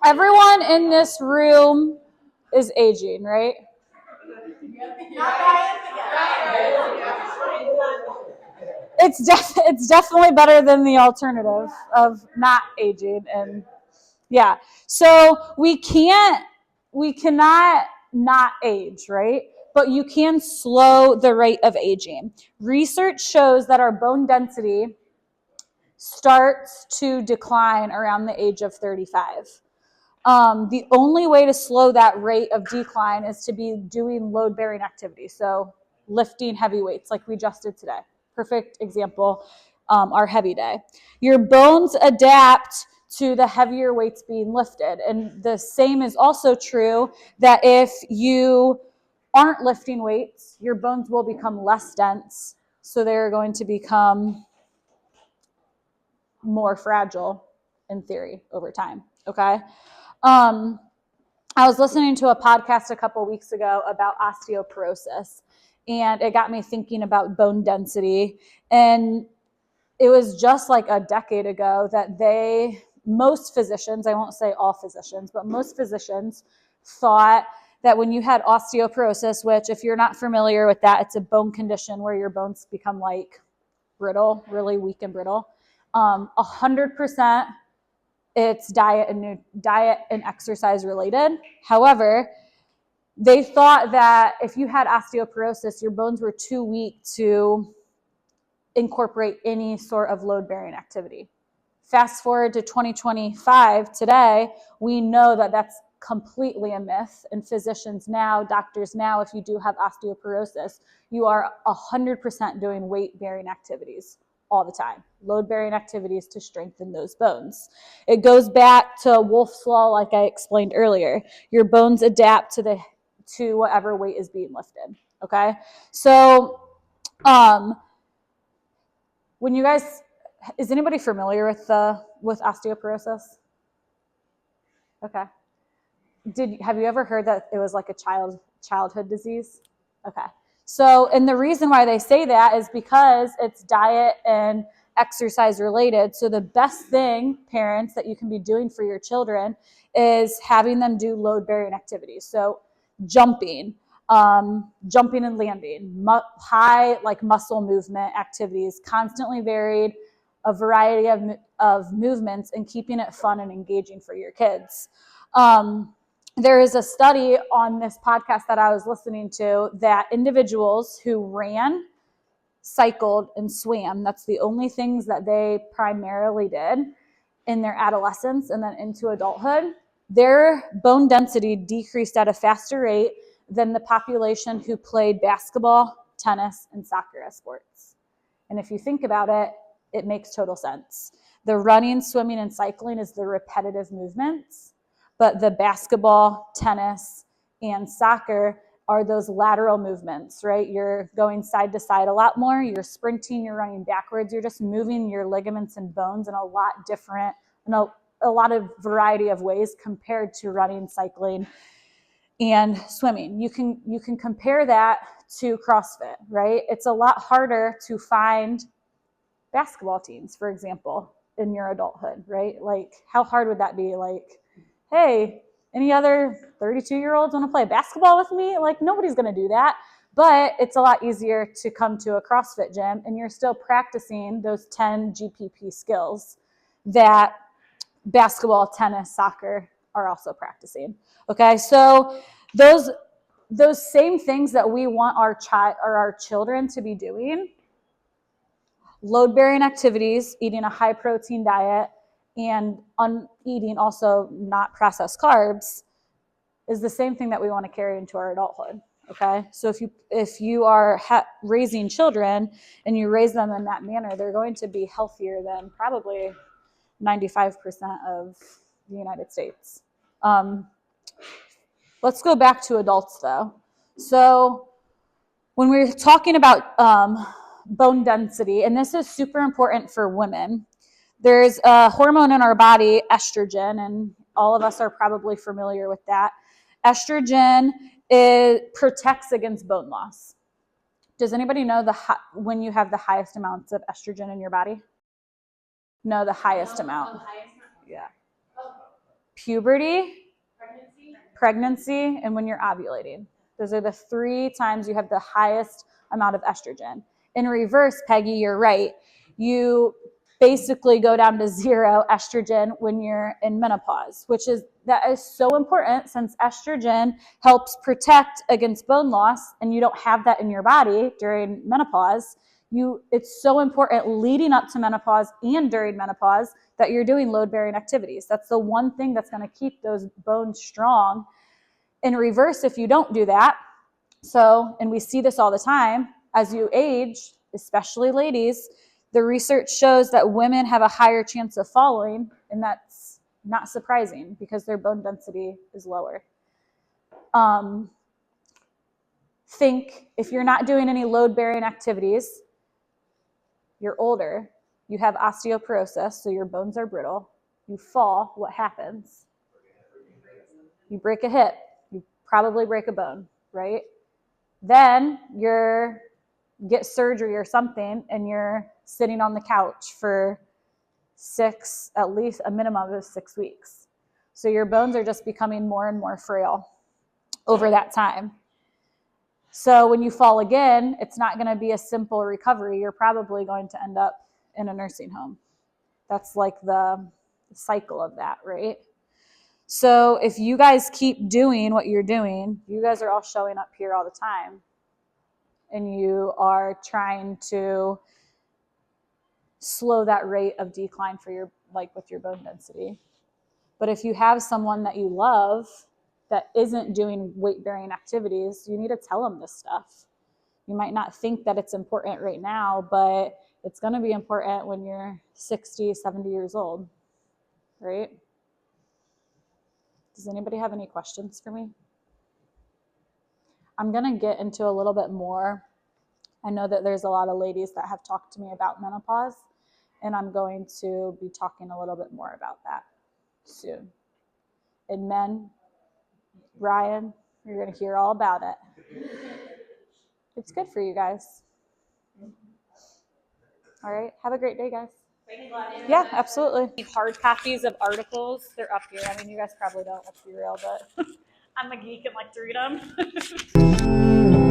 Everyone in this room is aging, right? It's definitely better than the alternative of not aging. And yeah, so we cannot not age, right? But you can slow the rate of aging. Research shows that our bone density starts to decline around the age of 35. The only way to slow that rate of decline is to be doing load-bearing activities. So lifting heavy weights like we just did today. Perfect example, our heavy day. Your bones adapt to the heavier weights being lifted. And the same is also true that if you aren't lifting weights, your bones will become less dense. So they're going to become more fragile in theory over time. Okay. I was listening to a podcast a couple weeks ago about osteoporosis, and it got me thinking about bone density. And it was just like a decade ago that most physicians, I won't say all physicians, but most physicians thought that when you had osteoporosis, which if you're not familiar with that, it's a bone condition where your bones become like brittle, really weak and brittle. 100% it's diet and exercise related. However, they thought that if you had osteoporosis, your bones were too weak to incorporate any sort of load-bearing activity. Fast forward to 2025, today, we know that that's completely a myth. And physicians now, doctors now, if you do have osteoporosis, you are 100% doing weight-bearing activities all the time. Load-bearing activities to strengthen those bones. It goes back to Wolff's law, like I explained earlier. Your bones adapt to whatever weight is being lifted. Okay, so when you guys, is anybody familiar with osteoporosis? Okay. Have you ever heard that it was like a childhood disease? Okay. So, and the reason why they say that is because it's diet and exercise related. So the best thing, parents, that you can be doing for your children is having them do load-bearing activities. So jumping and landing, high like muscle movement activities, constantly varied, a variety of movements, and keeping it fun and engaging for your kids. There is a study on this podcast that I was listening to that individuals who ran, cycled, and swam, that's the only things that they primarily did in their adolescence and then into adulthood, their bone density decreased at a faster rate than the population who played basketball, tennis, and soccer as sports. And if you think about it, it makes total sense. The running, swimming, and cycling is the repetitive movements. But the basketball, tennis, and soccer are those lateral movements, right? You're going side to side a lot more. You're sprinting, you're running backwards. You're just moving your ligaments and bones in a lot of variety of ways compared to running, cycling, and swimming. You can compare that to CrossFit, right? It's a lot harder to find basketball teams, for example, in your adulthood, right? Like, how hard would that be? Like, hey, any other 32-year-olds want to play basketball with me? Like, nobody's going to do that. But it's a lot easier to come to a CrossFit gym and you're still practicing those 10 GPP skills that basketball, tennis, soccer are also practicing. Okay, so those same things that we want our children to be doing, load-bearing activities, eating a high-protein diet, and eating also not processed carbs, is the same thing that we want to carry into our adulthood. Okay, so if you are raising children and you raise them in that manner, they're going to be healthier than probably 95% of the United States. Let's go back to adults though. So when we're talking about bone density, and this is super important for women, there's a hormone in our body, estrogen, and all of us are probably familiar with that. Estrogen protects against bone loss. Does anybody know when you have the highest amounts of estrogen in your body? No, the highest amount. Yeah. puberty, pregnancy, and when you're ovulating. Those are the 3 times you have the highest amount of estrogen. In reverse, Peggy, you're right. You basically go down to 0 estrogen when you're in menopause, that is so important since estrogen helps protect against bone loss, and you don't have that in your body during menopause. It's so important leading up to menopause and during menopause that you're doing load-bearing activities. That's the one thing that's going to keep those bones strong. In reverse, if you don't do that, and we see this all the time, as you age, especially ladies, the research shows that women have a higher chance of falling, and that's not surprising because their bone density is lower. Think if you're not doing any load-bearing activities, you're older, you have osteoporosis, so your bones are brittle, you fall, what happens? You break a hip, you probably break a bone, right? Then you get surgery or something, and you're sitting on the couch for at least a minimum of 6 weeks. So your bones are just becoming more and more frail over that time. So when you fall again, it's not going to be a simple recovery. You're probably going to end up in a nursing home. That's like the cycle of that, right? So if you guys keep doing what you're doing, you guys are all showing up here all the time, and you are trying to slow that rate of decline with your bone density. But if you have someone that you love that isn't doing weight-bearing activities, you need to tell them this stuff. You might not think that it's important right now, but it's going to be important when you're 60, 70 years old, right? Does anybody have any questions for me? I'm going to get into a little bit more. I know that there's a lot of ladies that have talked to me about menopause, and I'm going to be talking a little bit more about that soon. And men, Ryan, you're going to hear all about it. It's good for you guys. All right. Have a great day, guys. Yeah, absolutely. Hard copies of articles. They're up here. I mean, you guys probably don't, let's be real, but I'm a geek and like to read them.